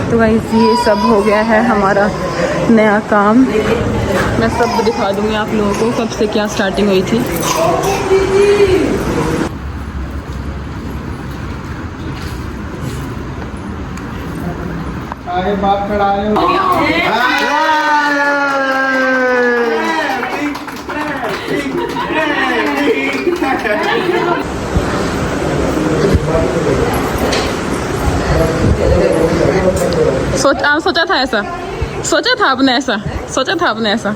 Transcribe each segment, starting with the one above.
तो गाइस ये सब हो गया है हमारा नया काम। मैं सब दिखा दूंगी आप लोगों को कब से क्या स्टार्टिंग हुई थी। आए बाप खड़ा है। सोचा था ऐसा, सोचा था आपने ऐसा, सोचा था आपने ऐसा।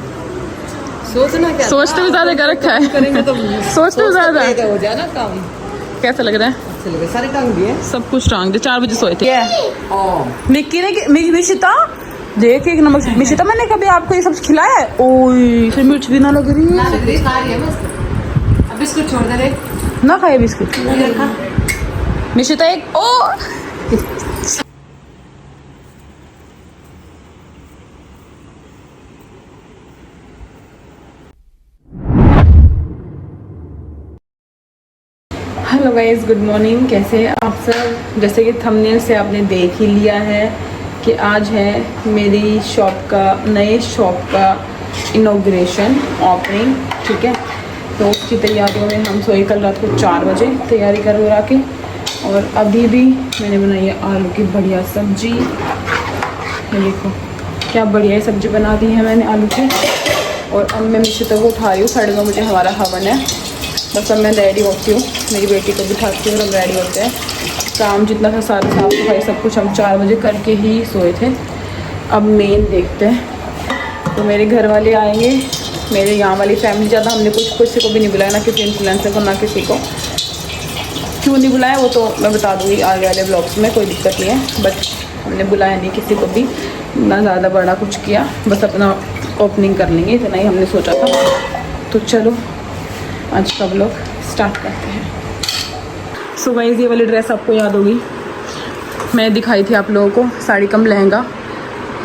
सोचना क्या, सोचते भी ज्यादा कर रखा है। करेंगे तो सोचते भी ज्यादा। हो जाए ना काम। कैसा लग रहा है? अच्छे लगे, सारे टांग दिए। सब कुछ टांग दे। 4 बजे सोए थे। निक्की ने मिशिता देख एक नमक। मिशिता मैंने कभी आपको ये सब खिलाया है? ओए फिर मिर्च भी ना लग रही है। अब बिस्कुट छोड़ दे रे। ना खाए बिस्कुट मिशिता एक ओ। Hello guys, good morning. कैसे हैं आप सब? जैसे कि थंबनेल से आपने देख ही लिया है कि आज है मेरी शॉप का, नए शॉप का इनॉग्रेशन, ओपनिंग। ठीक है, तो उसकी तैयारियों में हम सोए कल रात को 4 बजे तैयारी कर के। और अभी भी मैंने बनाई है आलू की बढ़िया सब्जी। ये देखो क्या बढ़िया सब्जी बना दी है मैंने आलू की। और अब मैं मिशिता को उठा रही हूँ। 9:30 बजे हमारा हवन है। बस अब मैं रेडी होती हूँ, मेरी बेटी को बिठाती हूँ और हम रेडी होते हैं। काम जितना था सारा साफ सफाई सब कुछ हम 4 बजे करके ही सोए थे। अब मेन देखते हैं। तो मेरे घर वाले आएंगे, मेरे यहाँ वाली फैमिली ज़्यादा। हमने किसी को भी नहीं बुलाया, ना किसी इन्फ्लुएंसर को, ना किसी को। क्यों नहीं बुलाया वो तो मैं बता दूँगी आगे वाले ब्लॉग्स में, कोई दिक्कत नहीं है। बट हमने बुलाया नहीं किसी को भी, ना ज़्यादा बड़ा कुछ किया। बस अपना ओपनिंग कर लेंगे, इतना ही हमने सोचा था। तो चलो आज का ब्लॉग स्टार्ट करते हैं। सो गाइस, ये वाली ड्रेस आपको याद होगी, मैं दिखाई थी आप लोगों को, साड़ी कम लहंगा।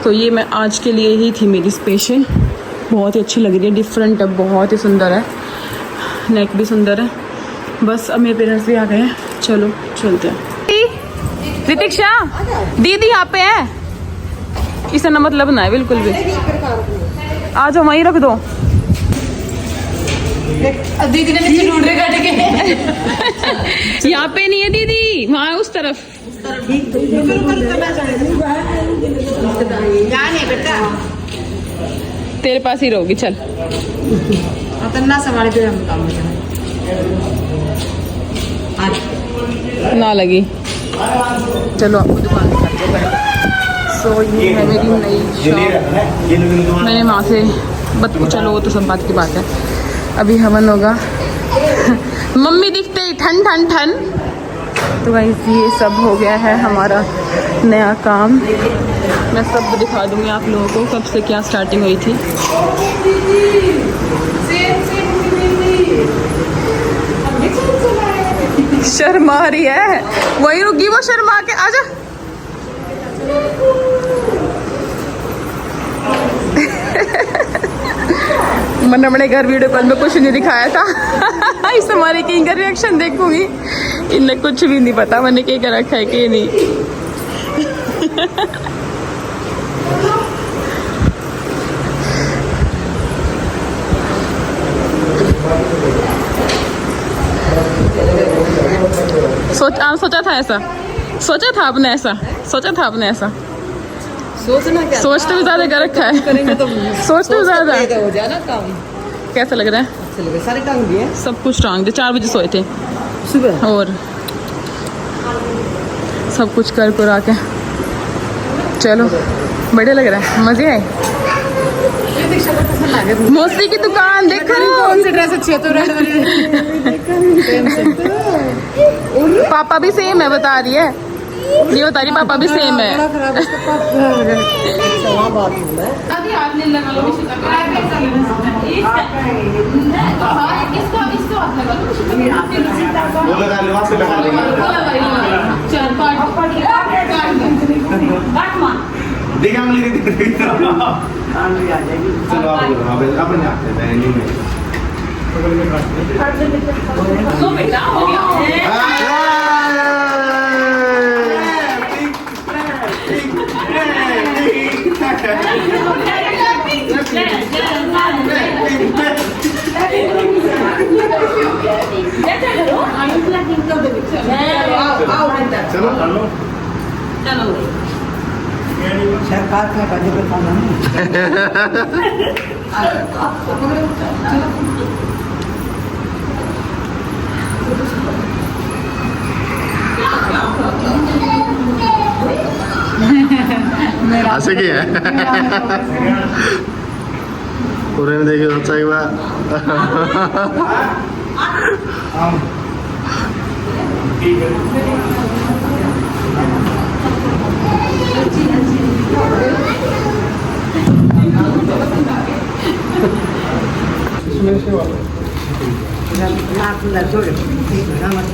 तो ये मैं आज के लिए ही थी मेरी स्पेशल। बहुत ही अच्छी लग रही है, डिफरेंट है, बहुत ही सुंदर है, नेक भी सुंदर है। बस अब मेरे पेरेंट्स भी आ गए हैं, चलो चलते हैं। ऋतिक्षा दीदी यहाँ पे है, इसे ना मतलब ना है बिल्कुल भी। आ जाओ, वहीं रख दो। दीदी ने नीचे ढूंढ रहे काटे के। यहाँ पे नहीं है दीदी, वहाँ उस तरफ। तेरे पास ही रहोगी, चल। ना लगी, चलो आपको दुकान दिखाते हैं। सो ये है मेरी नई शॉप। मैंने वहाँ से चलो वो तो सब बात की बात है। अभी हवन होगा। मम्मी दिखते ही ठन ठन ठन। तो गाइस ये सब हो गया है हमारा नया काम। मैं सब दिखा दूंगी आप लोगों को कब से क्या स्टार्टिंग हुई थी। शर्मा रही है, वही रुकी वो शर्मा के। आजा मैंने अपने घर वीडियो कॉल में कुछ नहीं दिखाया था। इस हमारे किंग का रिएक्शन देखूंगी। इन्हें कुछ भी नहीं पता मैंने क्या कर रखा है कि नहीं। सोचा था ऐसा, सोचा था आपने ऐसा, सोचा था आपने ऐसा। सोचना क्या, सोचते भी ज्यादा कर रखा है। करेंगे तो सोचते भी ज्यादा। हो जाए ना काम। कैसा लग रहा है? अच्छे लगे, सारे टांग दिए। सब कुछ टांग दे। 4 बजे सोए थे सुबह। और सब कुछ कर आके चलो बढ़िया लग रहा है, मजे आए। मौसी की दुकान देखो, कौन सी ड्रेस अच्छी है? तो रेड वाली। पापा भी सेम है बता रही है, ये बता रही पापा भी सेम है। चलो अपने चलो चलो सरकार का बजट बताना हंसे की है पूरे में देखिए अच्छा एक बार इसमें से वाला लाख ला जोड़ रामत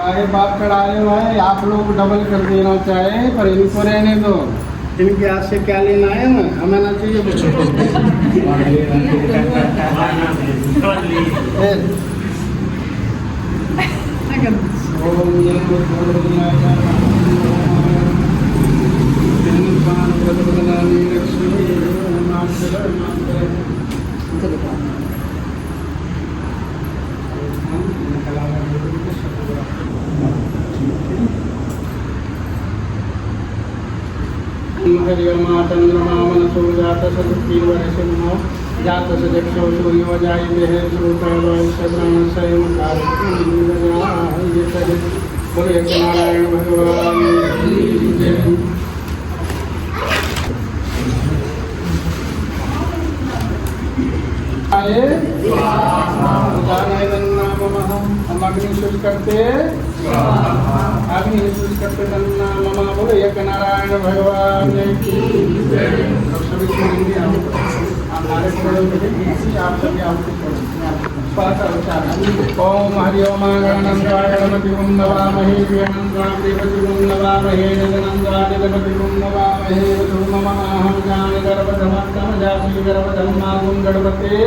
आए बाप चढ़ाए हुए हैं आप लोग डबल कर देना चाहे पर इनको रहने दो इनके हाथ से क्या लेना है ना हमें ना चाहिए चंद्रमा मनसो जात सदुक्कीर्वरसिंहो जात सदक्षो सूर्यो जायते बोले नारायण भगवान की जय। हम अग्नि शुद्ध करते तन्ना ममा बोले एक नारायण भगवान की जय। सभी सुनेंगे हमारे आप सभी ओम हरि ओम गणनंदाय गणपति ओम नवामहे गणनंदाय देवति ओम नवामहे गणनंदाय देवति ओम नवामहे वसुममाहं ज्ञान गर्भधमत्तम जाति गर्भधम्मागुं गणपते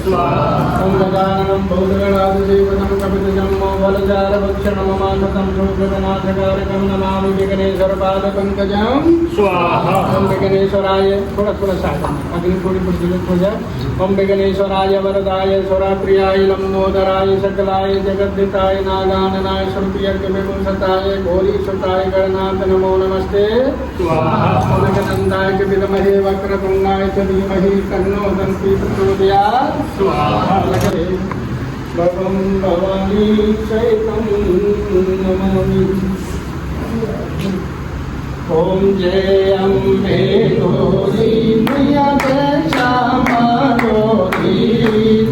स्वाहा ओम गजाननं भूतगणाधिदेवतं कपितजम्मो बलजारभक्षणममानतं शोकविनाशकारकं नमामि विघ्नेश्वरपादपङ्कजं स्वाहा ओम विघ्नेश्वराय थोड़ा थोड़ा साथ अग्नि थोड़ी प्रज्वलित हो जाए ओम विघ्नेश्वराय वरदाय स्वराप्रियाय लंबोदराय सकलाय जगद्धिताय नागाननाय श्रुतियज्ञविपुंसताय घोरीसुताय गणनाथ नमो नमस्ते स्वाहा गणनंदाय च विद्महे वक्रतुंडाय च धीमहि तन्नो दन्ति प्रचोदयात् स्वाहा भवं भवानी चैतं नमामि ओम जय अम्बे गौरी मैया जय श्यामा गौरी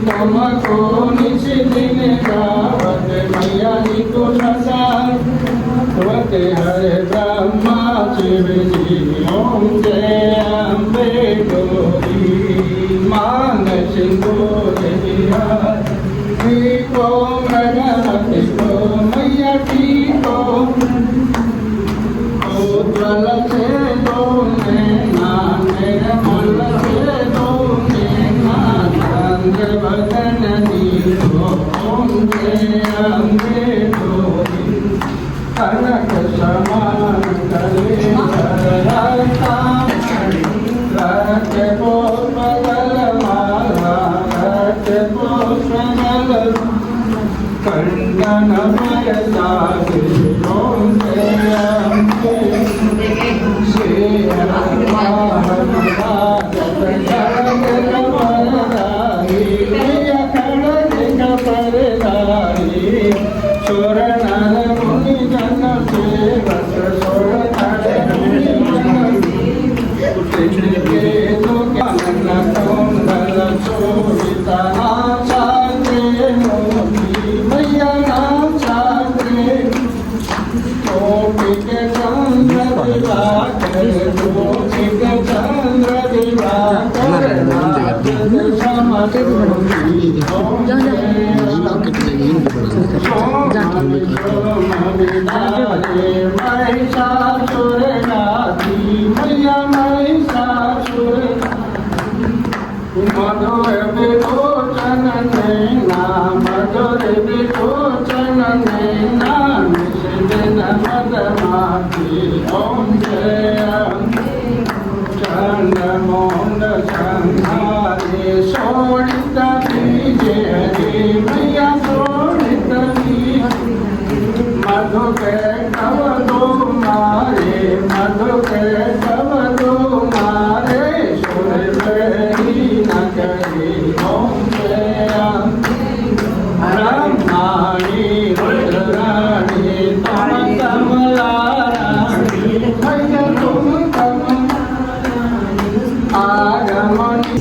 तुमको निज दिन गावत मैया निको ससावत हरे ब्रह्मा शिव जी। ओम जय अम्बे गौरी मान सिंदूर विहारी को मृगमति को मैया की को उज्ज्वल से दो नैना निर्मल से दो नैना चंद्र बदन दीपो ओम जय अम्बे गौरी कनक समान करे सरलता रक्त पुष्पगल माला रक्त पुष्पगल कंगन मय साधु ओम जय अम्बे मैया नाम चाहे विकोचन नैना निषिदिन मदमाती ओम जय चंद्रमोहन संहारे शोणित बीजे प्रिया शोणित मधु के कवलो मारे मधु के कवलो मारे सुर न करी ओम जय ब्रह्माणी रुद्राणी तम कमलाराणी भय तुम तम आगमनी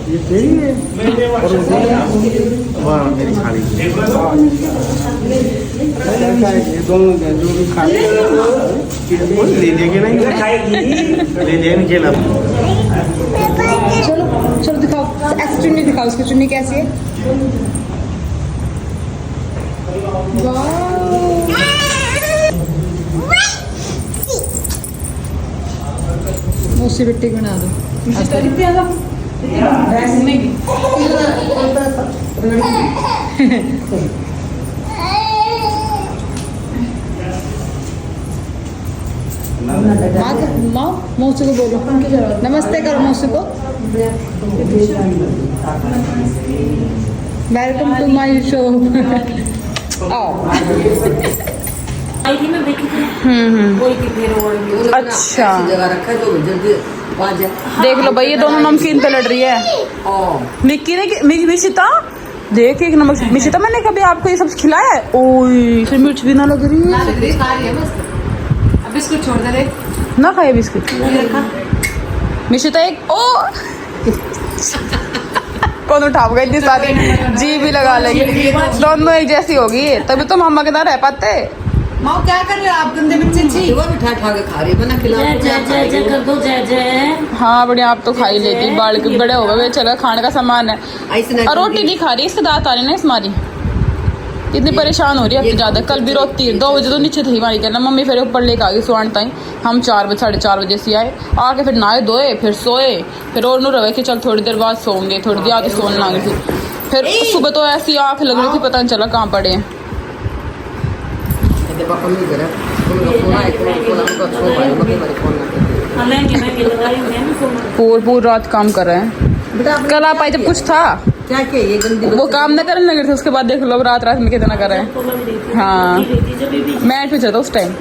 ये तेरी है वाह मेरी खाली ये दोनों जो भी खाली ले लेके नहीं ले लेने के लिए चलो चलो दिखाओ ऐसी चुन्नी दिखाओ उसकी चुन्नी कैसी है उसी मिट्टी बना दो माँ मौसी को बोलो नमस्ते करो मौसी को वेलकम टू माय शो आओ आई थी मैं देखी थी वही की फिर और अच्छा जगह रखा है तो जल्दी आ जाए। देख लो भाई ये दोनों नमकीन पे लड़ रही है मिक्की ने मिशिता देख एक नमक मिशिता मैंने कभी आपको ये सब खिलाया है ओए इसमें मिर्च भी ना लग रही है अब इसको छोड़ दे रे ना खाए बिस्किट मिशिता एक ओ कौन उठा गई इतनी सारी जी भी लगा लेगी दोनों एक जैसी होगी तभी तो मामा के साथ रह पाते माँ क्या कर रहे हो आप गंदे बच्चे जी वो भी ठा के खा रही है बना खिला जय जय जय कर दो जय जय हाँ बढ़िया आप तो खा ही लेती बाल के बड़े हो गए चलो खाने का सामान है ऐसे और रोटी नहीं खा रही इसके दांत आ रही ना इसमारी इतनी परेशान हो रही है अब ज्यादा कल भी रोती है 2 बजे तो नीचे थी हमारी करना मम्मी फिर ऊपर लेके आ गई सुहान ताई हम 4 बजे 4:30 बजे से आए आके फिर नहाए धोए फिर सोए फिर और नू रहे कि चल थोड़ी देर बाद सोएंगे थोड़ी देर आगे सोने लगी थी फिर सुबह तो ऐसी आँख लग रही थी पता नहीं चला कहाँ पड़े हैं पापा नहीं करे फोन आए फोन आपका छो भाई मम्मी मेरे फोन ना मैं लगाई मैं पूरी रात काम कर रहे हैं कल आप आए जब कुछ था क्या क्या ये गंदी वो काम न करने लगे थे उसके बाद देख लो रात में कितना कर रहे हैं हाँ मैट पे चलता उस टाइम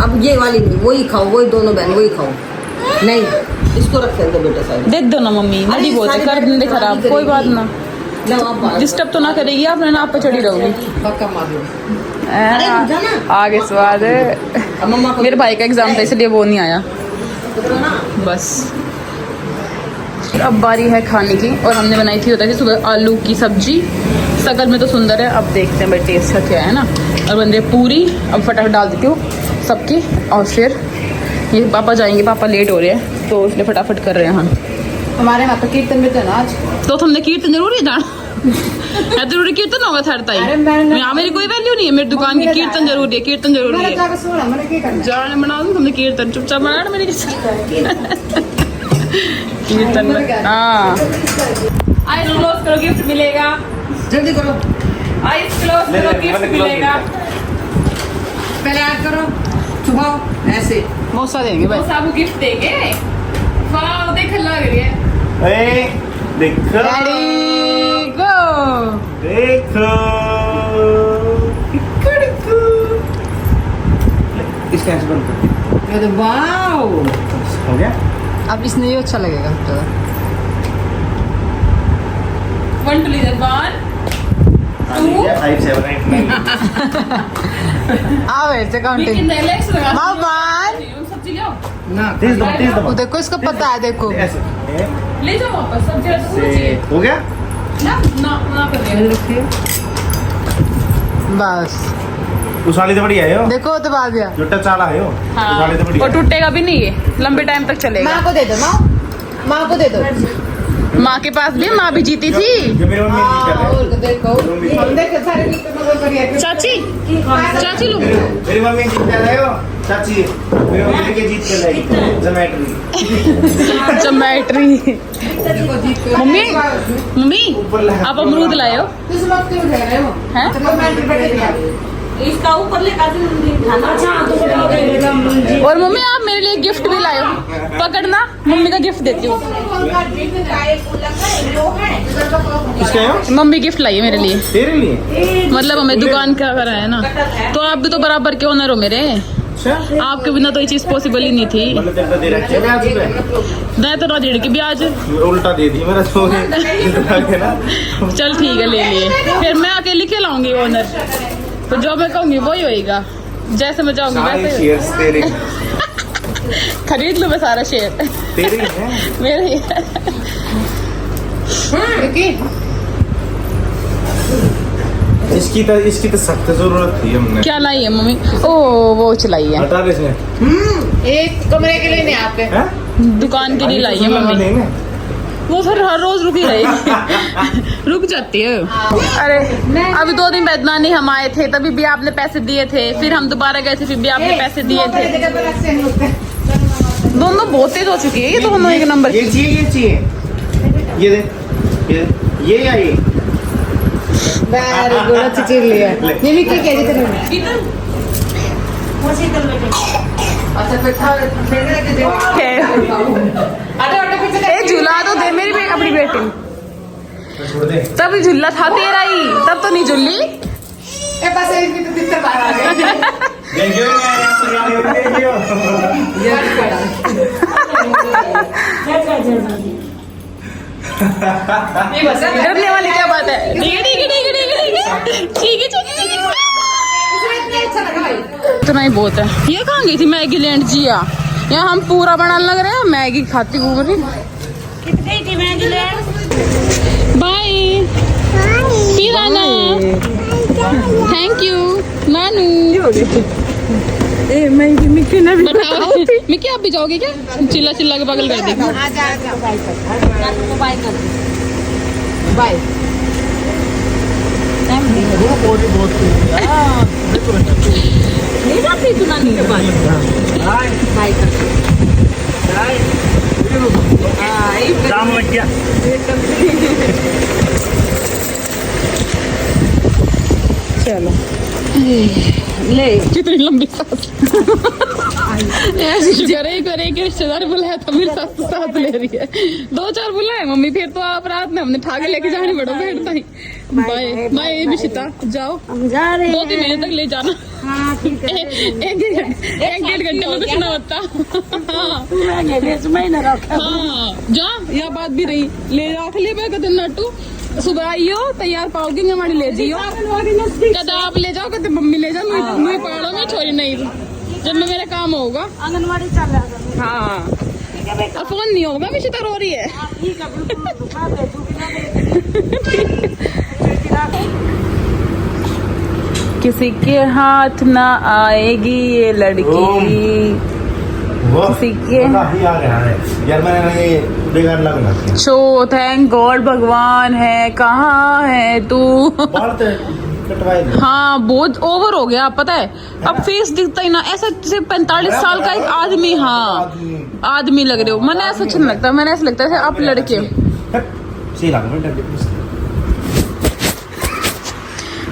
अब ये वाली नहीं वही खाओ वही दोनों बहन वही खाओ नहीं इसको रख दो बेटा साइड दे दो ना मम्मी नदी बहुत है कर देंगे खराब कोई बात ना डिस्टर्ब तो ना करेगी आप ना आप पे चढ़ी रहोगी पक्का मार दो आगे स्वाद मेरे भाई का एग्जाम था इसलिए वो नहीं आया बस अब बारी है खाने की और हमने बनाई थी होता है सुबह आलू की सब्जी शकल में तो सुंदर है अब देखते हैं भाई टेस्ट का क्या है ना और बन रही है पूरी अब फटाफट डाल देती हूँ सबकी और फिर ये पापा जाएंगे पापा लेट हो रहे हैं तो इसलिए फटाफट कर रहे हैं हम हमारे वहाँ तो कीर्तन में जाना आज तो हमने कीर्तन जरूर है जाना जरूरी कीर्तन होगा थर्ड टाइम यहाँ मेरी कोई वैल्यू नहीं है मेरी दुकान की कीर्तन जरूरी है कीर्तन जरूरी है जाने बना दूँ तुमने कीर्तन चुपचाप बना मेरी कीर्तन में हाँ आइस क्लोज करो गिफ्ट मिलेगा जल्दी करो आइस क्लोज करो गिफ्ट मिलेगा पहले ऐड करो छुपाओ ऐसे मौसा देंगे भाई साबू गिफ्ट देंगे वाह देख लग रही है देखो रेडी गो देखो इसका ऐसे बंद कर वाओ हो गया अब इसने ये अच्छा लगेगा तो 1 2 3 1 5 7 8 9 आओ ऐसे काउंटिंग लेकिन रिलैक्स लगा मामा सब्जी लो ना तेज दबा वो देखो इसको पता है देखो ऐसे ए, ले जाओ वापस सब्जी रखो से हो गया ना ना ना कर दे बस उस वाली तो बढ़िया है यो देखो दबा दिया जोटा चाला है यो उस वाली तो और बढ़िया टूटेगा भी नहीं है लंबे टाइम तक चलेगा माँ को दे दो माँ को दे दो माँ के पास भी माँ भी जीती थी जो मेरी मम्मी नहीं कर रही और देखो हम देख सारे गिफ्ट में बढ़िया चाची चाची लोग मेरी मम्मी जीत जा रहे हो चाची मेरे मम्मी के जीत के लाएगी जोमेट्री जोमेट्री। मम्मी मम्मी आप अमरूद लाए हो हैं? इसका ऊपर लेकर अच्छा और मम्मी आप मेरे लिए गिफ्ट भी लाए हो, पकड़ना मम्मी का गिफ्ट देती हूँ। किसका है? मम्मी गिफ्ट लाई है मेरे लिए, तेरे लिए? मतलब हमें दुकान का करा है ना, तो आप भी तो बराबर के ओनर हो मेरे, अच्छा आपके बिना तो ये चीज पॉसिबल ही नहीं थी। मतलब तेरे को दे रखी है ब्याज पे? मैं तो ना डेढ़ की ब्याज, उल्टा दे दी मेरा सो ना। चल ठीक है ले लिए, फिर मैं अकेली के लाऊंगी ओनर, तो जो मैं कहूंगी वही होएगा, जैसे मैं चाहूंगी सारे वैसे। शेयर्स तेरे खरीद लूं मैं सारा शेयर, तेरे ही हैं। मेरे ही है। इसकी तो सख्त जरूरत थी हमने। क्या लाई है मम्मी? ओ वो चलाई है, हटा दे इसमें। एक कमरे के लिए नहीं आपके। हैं? दुकान के लिए लाई है मम्मी। नहीं ना? वो फिर हर रोज रुकी रही रुक जाती है। अरे अभी 2 दिन बाद नानी हम आए थे, तभी भी आपने पैसे दिए थे, फिर हम दोबारा गए थे, फिर भी आपने पैसे दिए थे। दोनों बहुत तेज हो चुकी है ये दोनों एक नंबर ये चाहिए ये चाहिए, ये दे ये या ये। वेरी गुड, अच्छी चीज लिया। ये भी क्या कह रही थी? ए झूला तो दे मेरी अपनी बेटी, छोड़ दे। तब झूला था तेरा ही, तब तो नहीं झूली। Thank you thank you. डरने वाली क्या बात है? ठीक है ठीक है ठीक है ठीक है ठीक है ठीक है। इतना ही बहुत है। ये कहाँ गई थी मैगी लैंड जिया? यहाँ हम पूरा बनाने लग रहे हैं, मैगी खाती घूम रही। कितनी थी मैगी लैंड? बाय फिर आना। थैंक यू नानू। बताओ मिक्की आप भी जाओगे क्या? चिल्ला चिल्ला के पागल कर देगी। बाय। नहीं जाती तू नानी के पास बाय कर। काम लग गया। चलो ले कितनी लंबी सांस। ऐसी शुक्र है करे कि रिश्तेदार बुलाया था, मेरी सास तो साथ ले रही है। 2-4 बुलाए मम्मी, फिर तो आप रात में हमने ठाके लेके जाने पड़ो बैठता ही। बाय बाय बिशिता, जाओ 2-3 महीने तक ले जाना। एक डेढ़ घंटे में कुछ ना होता। हाँ जा यह बात भी रही, ले रख ले मैं कदम नाटू। सुबह आइयो तैयार पाओगे हमारी ले जाइयो, कदा आप ले जाओ कदम मम्मी ले जाओ, मुझे पहाड़ों में छोड़ी नहीं जब में मेरा काम होगा। आंगनवाड़ी चल रहा था। हाँ अब फोन नहीं होगा, मिशिता रो रही है। किसी के हाथ ना आएगी ये लड़की। किसी के ही आ गया है यार, मैंने ये बेकार लगना। शो थैंक गॉड भगवान है, कहाँ है तू? कटवाए दे। हाँ बहुत ओवर हो गया पता है, अब फेस दिखता ही ना ऐसा, जैसे 45 साल का एक आदमी। हाँ आदमी लग रहे हो, मैंने ऐसा अच्छा नहीं लगता, मैंने ऐसा लगता है आप लड़के हो। सही लग रहा है।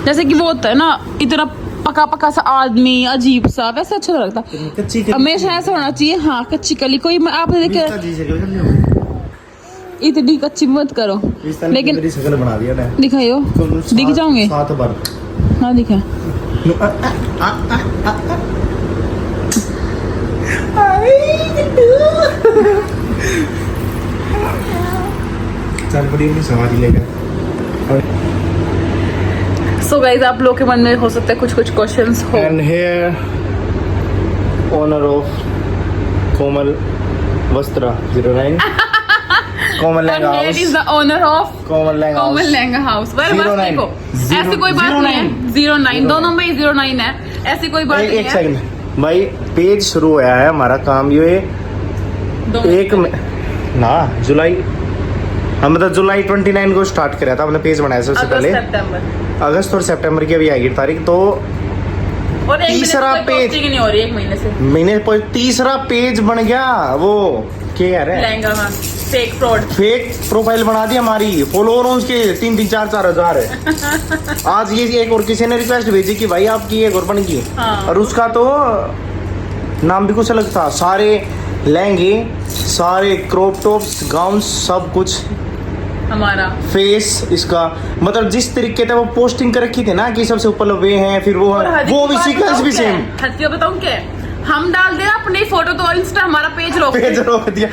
जैसे कि वो होता है ना इतना पका पका सा आदमी, अजीब सा, वैसा अच्छा नहीं लगता। कच्ची हमेशा ऐसा होना चाहिए। हाँ कच्ची कली कोई आपने देखे, इतनी कच्ची मत करो। लेकिन मेरी शक्ल बना दिया ना, दिखाइयो, दिख जाओगे। 7 बार। हाँ दिखा। चल बड़ी अपनी सवारी लेकर। सो गाइस आप लोग के मन में हो सकता है कुछ कुछ क्वेश्चंस हो। And here, owner of Komal Vastra 09. Komal And Lehenga here House. is the owner of Komal Lehenga Komal House. Lehenga house. पर बस 09. देखो Zero- ऐसी कोई बात नहीं है। 09 दोनों में 09 है, ऐसी कोई बात नहीं एक है। सेकंड भाई, पेज शुरू हुआ है हमारा काम ये एक ना जुलाई, हम मतलब जुलाई 29 को स्टार्ट किया था, हमने पेज बनाया सबसे पहले। सितंबर अगस्त और सितंबर की अभी आएगी तारीख, तो और एक तीसरा महीने से कोई पेज posting ही नहीं हो रही, 1 महीने से। मैंने तीसरा पेज बन गया वो क्या कह रहे हैं, लहंगा हाँ, फेक फ्रॉड। फेक प्रोफाइल बना दी हमारी, फॉलोअर उसके 3-4 हजार है। आज ये एक और किसी ने रिक्वेस्ट भेजी कि भाई आपकी एक और बन गई, हाँ। और उसका तो नाम भी कुछ अलग था। सारे लहंगे, सारे क्रॉप टॉप्स, गाउन, सब कुछ हमारा फेस इसका, मतलब जिस तरीके से वो पोस्टिंग कर रखी थी ना कि सबसे ऊपर वे हैं, फिर वो भी सीक्वेंस भी सेम। हद की बताऊं क्या है? हम डाल दे अपनी फोटो तो इंस्टा हमारा पेज रोक पेज दे। रोक दिया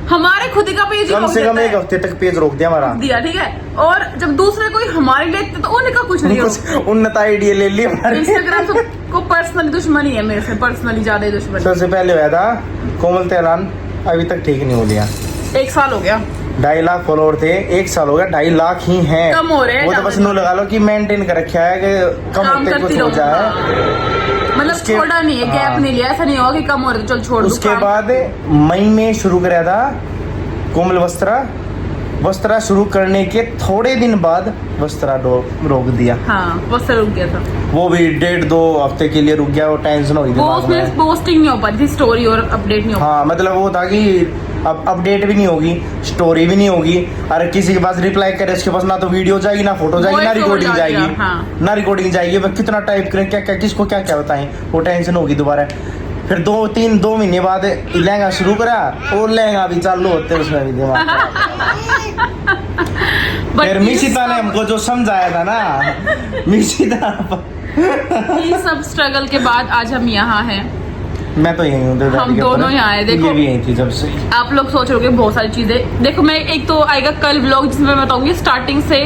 हमारे खुद ही का पेज कम से कम 1 हफ्ते तक पेज रोक दिया हमारा दिया, ठीक है। और जब दूसरे कोई हमारे लेते तो उनका कुछ नहीं हो। उन्नत आइडिया ले ली हमारी। इंस्टाग्राम को पर्सनली दुश्मनी है मेरे से, पर्सनली ज्यादा ही दुश्मनी। सबसे पहले हुआ था कोमल तेलान, अभी तक ठीक नहीं हो लिया। 1 साल हो गया, 2.5 लाख फॉलोअर थे, 1 साल हो गया, 2.5 लाख ही हैं। कम हो रहे हैं, वो तो बस नो लगा लो कि मेंटेन कर रखा है कि कम काम होते करती कुछ हो रहो। जाए। मतलब उसके- छोड़ा नहीं है, गैप हाँ। नहीं लिया, ऐसा नहीं होगा कि कम हो रहे तो चल छोड़ दूं उसके काम। बाद मई में शुरू कराया था कोमल वस्त्रा शुरू करने के थोड़े दिन बाद वस्त्रा रोक दिया। हाँ, वो से रुक गया था। वो भी 1.5-2 हफ्ते के लिए रुक गया, वो टेंशन हो गई वो दिमाग उसमें में। पोस्टिंग नहीं हो पा रही थी, स्टोरी और अपडेट नहीं हो हाँ, मतलब वो था कि अब अपडेट भी नहीं होगी, स्टोरी भी नहीं होगी, अरे किसी के पास रिप्लाई करे उसके पास ना तो वीडियो जाएगी, ना फोटो जाएगी, ना Voice over रिकॉर्डिंग आ जाएगी, गया, हाँ। ना रिकॉर्डिंग जाएगी। अब कितना टाइप करें, क्या क्या किसको क्या क्या बताएं, वो टेंशन होगी दोबारा। फिर 2 महीने बाद लहंगा शुरू करा, और लहंगा भी चालू होते उसमें भी दिमाग But फिर मिशिता ने हमको जो समझाया था ना, मिशिता ये सब स्ट्रगल के बाद आज हम यहाँ हैं। मैं तो यही हूँ, हम दोनों यहाँ आए, देखो। ये भी यही थी जब से। आप लोग सोच रहे होगे बहुत सारी चीजें, देखो मैं एक तो आएगा कल व्लॉग जिसमें मैं बताऊंगी स्टार्टिंग से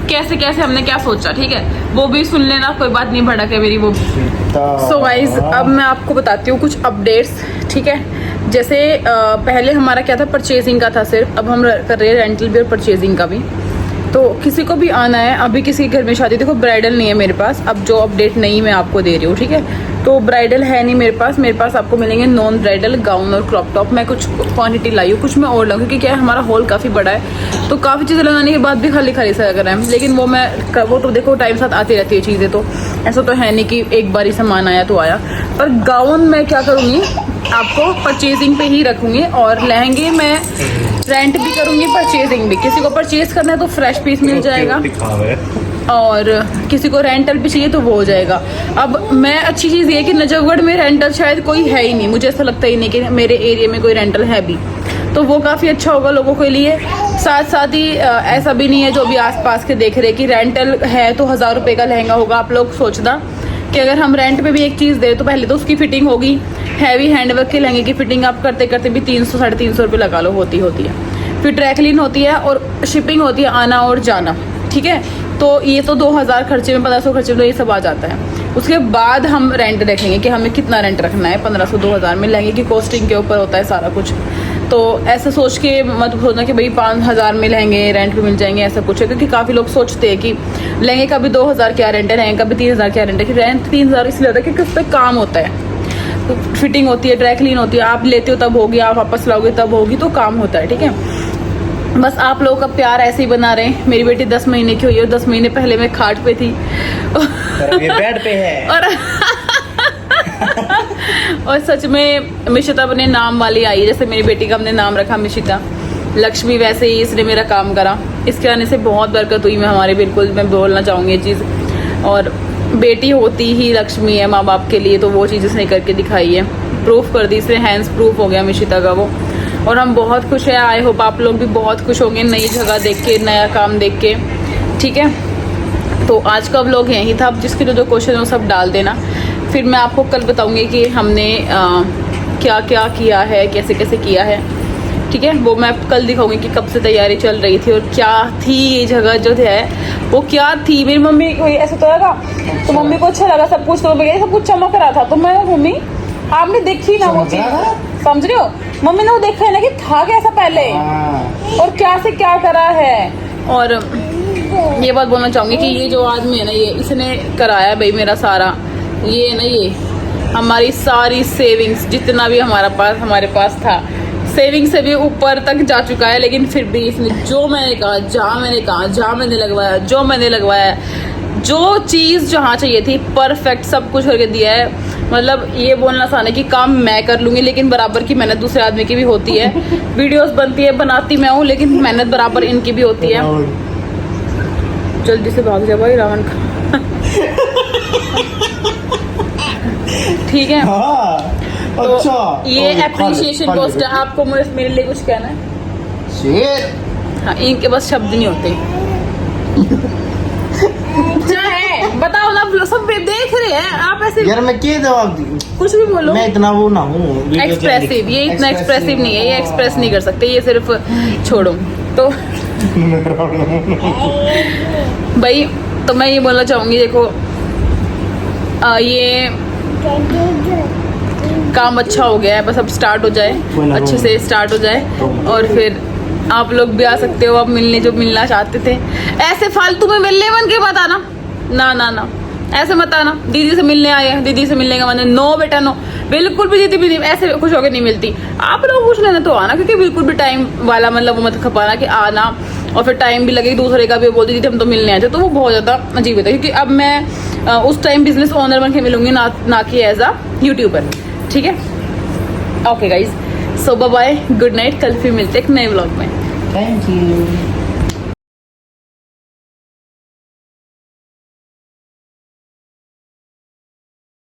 कैसे कैसे हमने क्या सोचा, ठीक है, वो भी सुन लेना, कोई बात नहीं, भड़क है मेरी वो भी। सो गाइज अब मैं आपको बताती हूँ कुछ अपडेट्स, ठीक है। जैसे पहले हमारा क्या था, परचेजिंग का था सिर्फ, अब हम कर रहे हैं रेंटल भी और परचेजिंग का भी। तो किसी को भी आना है, अभी किसी के घर में शादी, देखो ब्राइडल नहीं है मेरे पास, अब जो अपडेट नहीं मैं आपको दे रही हूँ, ठीक है। तो ब्राइडल है नहीं मेरे पास आपको मिलेंगे नॉन ब्राइडल गाउन और क्रॉप टॉप। मैं कुछ क्वांटिटी लाई हूँ, कुछ मैं और लाऊँ, क्योंकि क्या है हमारा हॉल काफ़ी बड़ा है, तो काफ़ी चीज़ें लगाने के बाद भी खाली खाली सा लग रहा है। लेकिन वो तो देखो टाइम साथ आती रहती है चीज़ें, तो ऐसा तो है नहीं कि एक बार ही सामान आया तो आया। पर गाउन मैं क्या करूँगी, आपको परचेजिंग पे ही रखूँगी, और लहंगे मैं रेंट भी करूँगी, परचेजिंग भी। किसी को परचेज करना है तो फ्रेश पीस मिल जाएगा, और किसी को रेंटल भी चाहिए तो वो हो जाएगा। अब मैं अच्छी चीज़ ये है कि नजफगढ़ में रेंटल शायद कोई है ही नहीं, मुझे ऐसा लगता ही नहीं कि मेरे एरिया में कोई रेंटल है भी, तो वो काफ़ी अच्छा होगा लोगों के लिए। साथ ही ऐसा भी नहीं है जो भी आसपास के देख रहे कि रेंटल है तो 1000 रुपये का लहंगा होगा। आप लोग सोचना कि अगर हम रेंट पे भी एक चीज़ दे तो पहले तो उसकी फिटिंग होगी, हैवी हैंडवर्क के लहंगे की फिटिंग आप करते करते भी 300-350 रुपये लगा लो, होती है। फिर ट्रैकलिन होती है और शिपिंग होती है, आना और जाना, ठीक है। तो ये तो 2000 खर्चे में, 1500 खर्चे में तो ये सब आ जाता है। उसके बाद हम रेंट देखेंगे कि हमें कितना रेंट रखना है, 1500-2000 में लहंगे की कॉस्टिंग के ऊपर होता है सारा कुछ। तो ऐसा सोच के मत सोचना कि भाई 5000 में लहंगे रेंट पे मिल जाएंगे, ऐसा कुछ है, क्योंकि काफ़ी लोग सोचते हैं कि लहंगे का भी 2000 क्या रेंट है, लहंगे का भी 3000 क्या रेंट है। कि रेंट 3000 इसलिए होता है क्योंकि उस पर काम होता है, तो फिटिंग होती है, ड्राई क्लीन होती है, आप लेते हो तब होगी, आप वापस लाओगे तब होगी, तो काम होता है, ठीक है। बस आप लोगों का प्यार ऐसे ही बना रहे हैं। मेरी बेटी 10 महीने की हुई है, 10 महीने पहले मैं खाट पे थी ये बेड पे है और सच में मिशिता अपने नाम वाली आई, जैसे मेरी बेटी का हमने नाम रखा मिशिता। लक्ष्मी वैसे ही इसने मेरा काम करा, इसके आने से बहुत बरकत हुई मैं हमारे, बिल्कुल मैं बोलना चाहूँगी ये चीज़। और बेटी होती ही लक्ष्मी है माँ बाप के लिए, तो वो चीज़ इसने करके दिखाई है, प्रूफ कर दी इसने, हैंड्स प्रूफ हो गया मिशिता का वो। और हम बहुत खुश हैं, आई होप आप लोग भी बहुत खुश होंगे नई जगह देख के, नया काम देख के, ठीक है। तो आज का व्लॉग यही था, अब जिसके जो क्वेश्चन है वो सब डाल देना, फिर मैं आपको कल बताऊंगी कि हमने क्या क्या किया है, कैसे कैसे किया है, ठीक है। वो मैं कल दिखाऊंगी कि कब से तैयारी चल रही थी और क्या थी ये जगह जो है वो क्या थी। मेरी मम्मी को ऐसा तो लगा, तो मम्मी को अच्छा लगा सब कुछ, तो सब कुछ चमक रहा था, तो मैं मम्मी आपने देखी ना वो चीज, समझ रहे हो, मम्मी ने वो देखा है ना कि था कैसा पहले और क्या से क्या करा है। और ये बात बोलना चाहूंगी कि ये जो आदमी है ना, ये इसने कराया भाई मेरा सारा, ये है ना, ये हमारी सारी सेविंग्स जितना भी हमारे पास था, सेविंग से भी ऊपर तक जा चुका है। लेकिन फिर भी इसने जो मैंने कहा, जहाँ मैंने लगवाया, जो मैंने लगवाया, जो चीज़ जहाँ चाहिए थी परफेक्ट सब कुछ करके दिया है। मतलब ये बोलना आसान है कि काम मैं कर लूँगी, लेकिन बराबर की मेहनत दूसरे आदमी की भी होती है। वीडियोस बनती है, बनाती मैं हूँ, लेकिन मेहनत बराबर इनकी भी होती है। जल्दी से भाग जा भाई रावण का। ठीक है, हाँ, तो अच्छा ये अप्रिसिएशन पोस्ट है। आपको मेरे लिए कुछ कहना है? शेर हाँ, इनके पास शब्द नहीं होते। क्या है बताओ ना, सब देख रहे हैं आप ऐसे। यार मैं क्या जवाब दूं? कुछ भी बोलो। मैं इतना वो ना हूँ एक्सप्रेसिव, ये इतना एक्सप्रेसिव नहीं है, ये एक्सप्रेस नहीं कर सकते, ये सिर्फ छोड़ो। तो भाई तो मैं ये बोलना चाहूंगी, देखो ये काम अच्छा हो गया है, बस अब स्टार्ट हो जाए, अच्छे से स्टार्ट हो जाए, और फिर आप लोग भी आ सकते हो अब मिलने, जो मिलना चाहते थे। ऐसे फालतू में मिलने मन के मत आना, ना ना ना, ऐसे मत आना। दीदी से मिलने आए, दीदी से मिलने का मन है, नो बेटा नो, बिल्कुल भी दीदी भी नहीं, ऐसे खुश होकर नहीं मिलती। आप लोग खुश लेना तो आना, क्योंकि बिल्कुल भी टाइम वाला मतलब वो मत खपाना कि आना और फिर टाइम भी लगे, दूसरे का भी बोल दी थी हम तो मिलने आए थे, तो वो बहुत ज़्यादा अजीब होता है। क्योंकि अब मैं उस टाइम बिजनेस ओनर बन के मिलूंगी, ना कि एज अ यूट्यूबर। ठीक है, ओके गाइज, सो बाय बाय, गुड नाइट। कल फिर मिलते हैं एक नए व्लॉग में। Thank you.